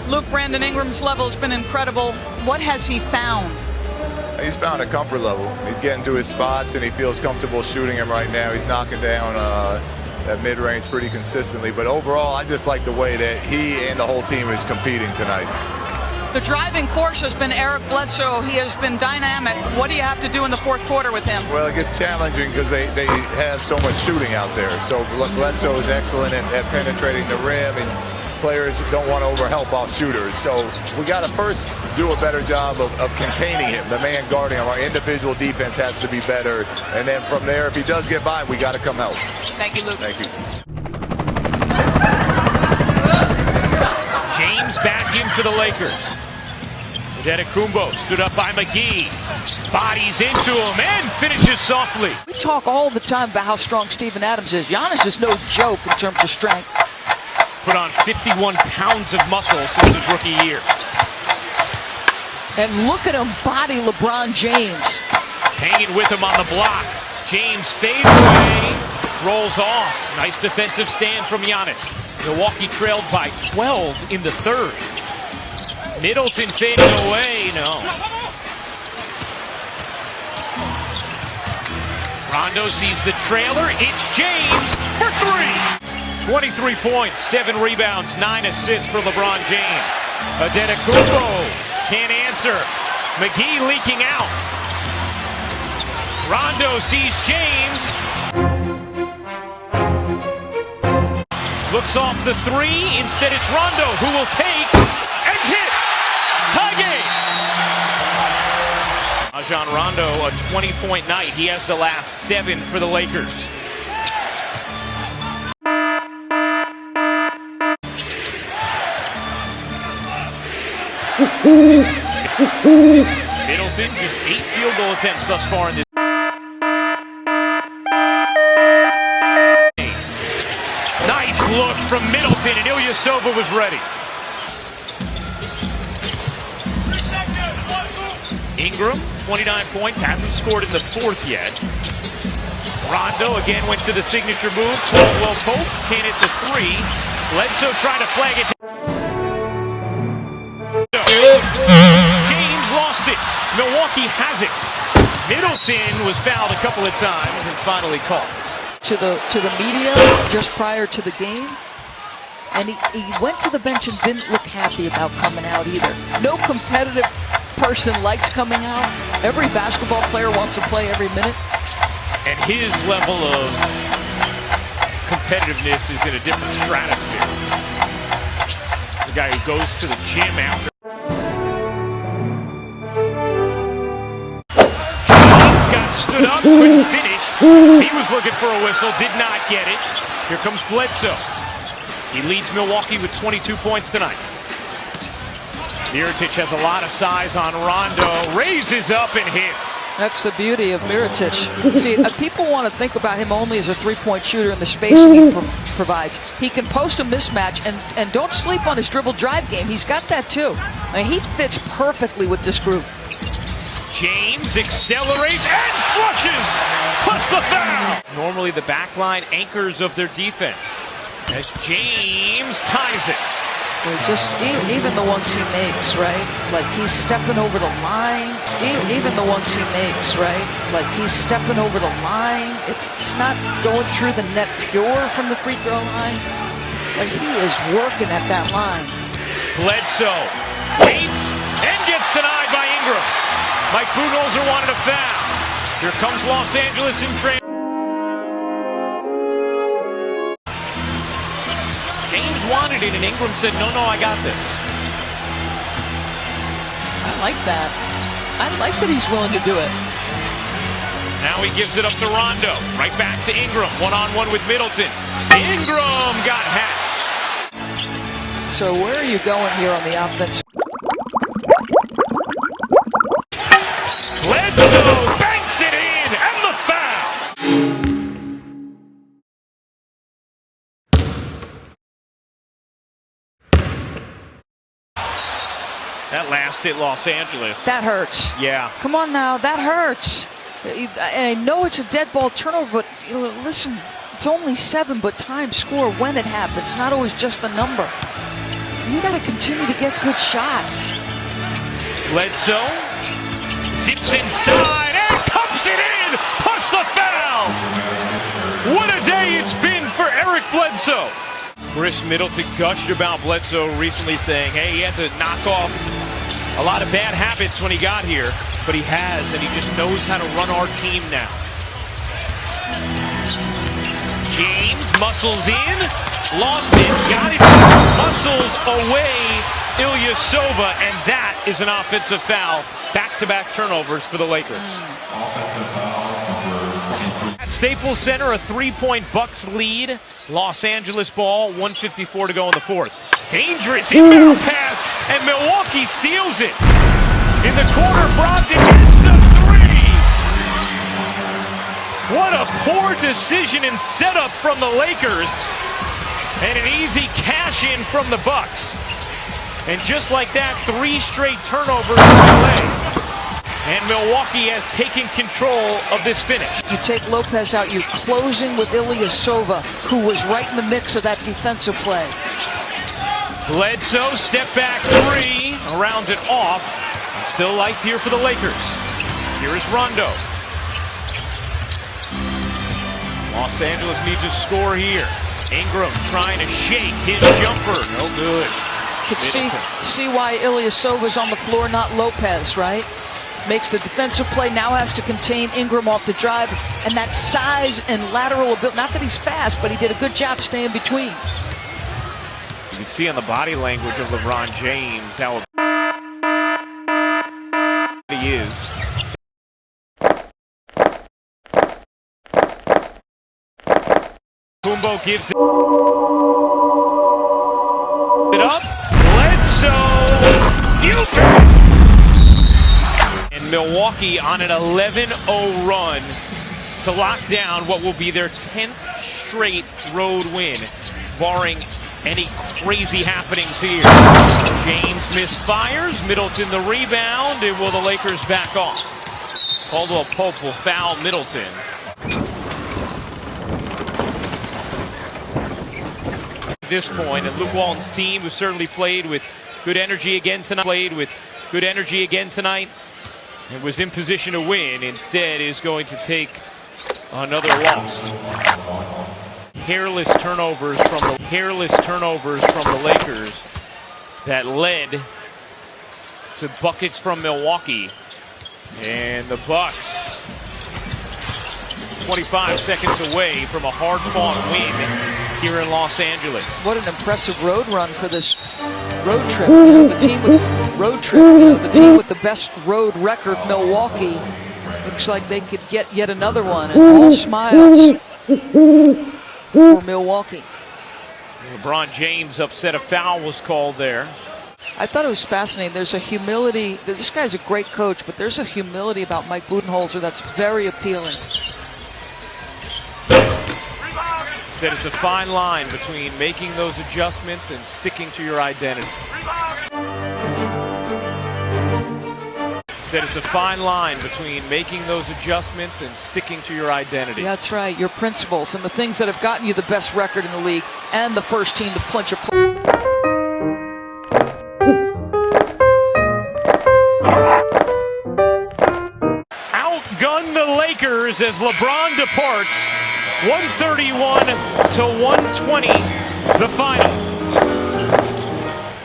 Luke, Brandon Ingram's level has been incredible. What has he found? He's found a comfort level. He's getting to his spots, and he feels comfortable shooting him right now. He's knocking down that mid-range pretty consistently. But overall, I just like the way that he and the whole team is competing tonight. The driving force has been Eric Bledsoe. He has been dynamic. What do you have to do in the fourth quarter with him? Well, it gets challenging because they have so much shooting out there. So Bledsoe is excellent at penetrating the rim, and players don't want to overhelp off shooters. So we got to first do a better job of containing him, the man guarding him. Our individual defense has to be better. And then from there, if he does get by, we got to come help. Thank you, Luke. Thank you. James back in for the Lakers. Antetokounmpo stood up by McGee. Bodies into him and finishes softly. We talk all the time about how strong Steven Adams is. Giannis is no joke in terms of strength. Put on 51 pounds of muscle since his rookie year. And look at him body LeBron James. Hanging with him on the block. James fades away, rolls off. Nice defensive stand from Giannis. Milwaukee trailed by 12 in the third. Middleton fading away, no. Rondo sees the trailer, it's James for three! 23 points, 7 rebounds, 9 assists for LeBron James. Antetokounmpo can't answer. McGee leaking out. Rondo sees James. Looks off the three, instead it's Rondo who will take and hit. Tie game. Rajon Rondo, a 20-point night. He has the last 7 for the Lakers. Middleton, just 8 field goal attempts thus far in this. Nice look from Middleton, and Ilyasova was ready. Ingram, 29 points, hasn't scored in the fourth yet. Rondo again went to the signature move. Caldwell Pope can't hit the three. Bledsoe trying to flag it. James lost it. Milwaukee has it. Middleton was fouled a couple of times and finally caught. To the media just prior to the game, and he went to the bench and didn't look happy about coming out either. No competitive person likes coming out. Every basketball player wants to play every minute. And his level of competitiveness is in a different stratosphere. The guy who goes to the gym after. James got stood up, couldn't finish. He was looking for a whistle, did not get it. Here comes Bledsoe. He leads Milwaukee with 22 points tonight. Mirotic has a lot of size on Rondo, raises up and hits. That's the beauty of Mirotic. See, people want to think about him only as a three-point shooter and the spacing he provides. He can post a mismatch, and don't sleep on his dribble drive game. He's got that too. I mean, he fits perfectly with this group. James accelerates and flushes, plus the foul. Normally the backline anchors of their defense. As James ties it. Just even the ones he makes, right? Like he's stepping over the line. Even the ones he makes, right? Like he's stepping over the line. It's not going through the net pure from the free throw line. Like he is working at that line. Bledsoe waits and gets denied by Ingram. Mike Budenholzer wanted a foul. Here comes Los Angeles in transition. James wanted it, and Ingram said, no, I got this. I like that. I like that he's willing to do it. Now he gives it up to Rondo. Right back to Ingram. One-on-one with Middleton. Ingram got hacked. So where are you going here on the offense? Bledsoe banks it in, and the foul. That last hit Los Angeles. That hurts. Yeah. Come on now, that hurts. I know it's a dead ball turnover, but listen, it's only 7, but times score when it happens, not always just the number. You got to continue to get good shots. Bledsoe zips inside and pumps it in. Plus the foul. What a day it's been for Eric Bledsoe. Chris Middleton gushed about Bledsoe recently, saying, hey, he had to knock off a lot of bad habits when he got here, but he has, and he just knows how to run our team now. James muscles in, lost it, got it, muscles away, Ilyasova, and that is an offensive foul. Back-to-back turnovers for the Lakers. At Staples Center, a 3-point Bucks lead. Los Angeles ball, 1:54 to go in the fourth. Dangerous inbound pass, and Milwaukee steals it. In the corner, Brogdon gets the three. What a poor decision and setup from the Lakers. And an easy cash in from the Bucks. And just like that, 3 straight turnovers for LA. And Milwaukee has taken control of this finish. You take Lopez out, you're closing with Ilyasova, who was right in the mix of that defensive play. Bledsoe, step back 3, around it off. Still life here for the Lakers. Here is Rondo. Los Angeles needs a score here. Ingram trying to shake his jumper. No good. Could see why Ilyasova's on the floor, not Lopez, right? Makes the defensive play, now has to contain Ingram off the drive, and that size and lateral ability. Not that he's fast, but he did a good job staying between. You can see on the body language of LeBron James how he is. Kumbo gives it up. Bledsoe. And Milwaukee on an 11-0 run to lock down what will be their 10th straight road win, barring any crazy happenings here. James misfires, Middleton the rebound, and will the Lakers back off? Caldwell Pope will foul Middleton. At this point, and Luke Walton's team, who certainly played with good energy again tonight, and was in position to win, instead is going to take another loss. Careless turnovers from the Lakers that led to buckets from Milwaukee. And the Bucks 25 seconds away from a hard-fought win here in Los Angeles. What an impressive road run for this road trip. You know, the team with the team with the best road record, Milwaukee, looks like they could get yet another one. And all smiles for Milwaukee. LeBron James upset a foul was called there. I thought it was fascinating. There's a humility. This guy's a great coach, but there's a humility about Mike Budenholzer that's very appealing. Said it's a fine line between making those adjustments and sticking to your identity. Said it's a fine line between making those adjustments and sticking to your identity. That's right, your principles and the things that have gotten you the best record in the league and the first team to clinch a Outgun the Lakers as LeBron departs. 131 to 120, the final.